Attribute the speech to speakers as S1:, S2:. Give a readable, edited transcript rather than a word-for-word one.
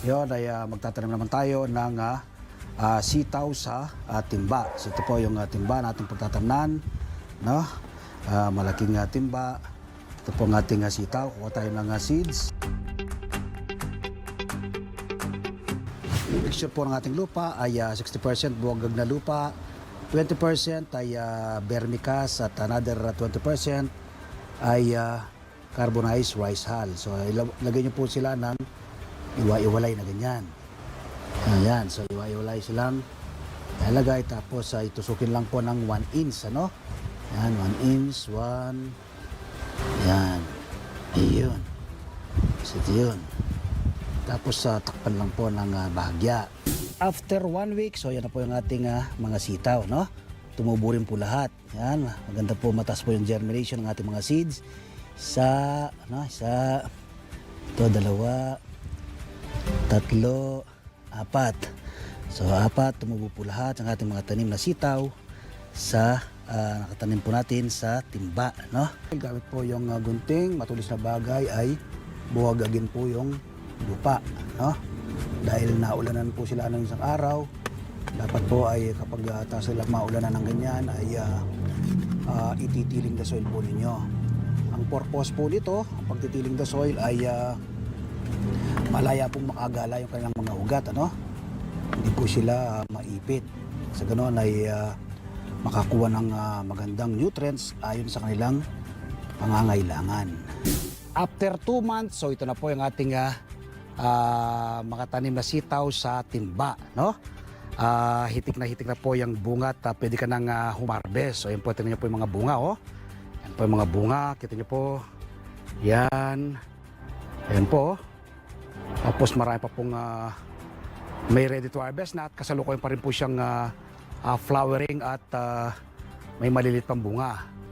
S1: Yun ay magtatanim naman tayo ng sitaw sa timba. So ito po yung timba natin pagtatamnan, no? Malaking timba. Ito po ang ating sitaw. Kuha tayo ng seeds. Mixture po ng ating lupa ay 60% buwagag na lupa, 20% ay vermicast at another 20% ay carbonized rice hull. So ilagay nyo po sila ng iwa-iwalay na ganyan. Ayan, so iwa-iwalay silang ilagay, tapos itusukin lang po ng 1 inch, ano? Ayan, 1 inch, 1. Ayan. Ayun. So ito yun. Tapos takpan lang po ng bahagya. After 1 week, so yan na po yung ating mga sitaw, no? Tumubo rin po lahat. Yan, maganda po, mataas po yung germination ng ating mga seeds. Isa, ito, 2, 3, 4. So 4, tumubo po lahat ng ating mga tanim na sitaw sa nakatanim po natin sa timba, no? Gamit po yung gunting, matulis na bagay ay buwagagin po yung lupa, no? Dahil naulanan po sila ng isang araw, dapat po ay kapag sila maulanan ng ganyan ay ititiling the soil po ninyo. Ang purpose po nito, ang pagtitiling the soil ay malaya pong makagala yung kanilang mga ugat, ano? Hindi po sila maipit. Sa ganoon ay makakuha ng magandang nutrients ayon sa kanilang pangangailangan. After 2 months, so ito na po yung ating makatanim na sitaw sa timba, no? Hitik na po yung bunga at pwede ka nang humarbes. So yan po, tingnan nyo po yung mga bunga, oh. Yan po yung mga bunga, kita nyo po. Yan. Yan po. Tapos marami pa pong may ready to harvest na at kasalukuyan pa rin po siyang flowering at may maliliit pang bunga.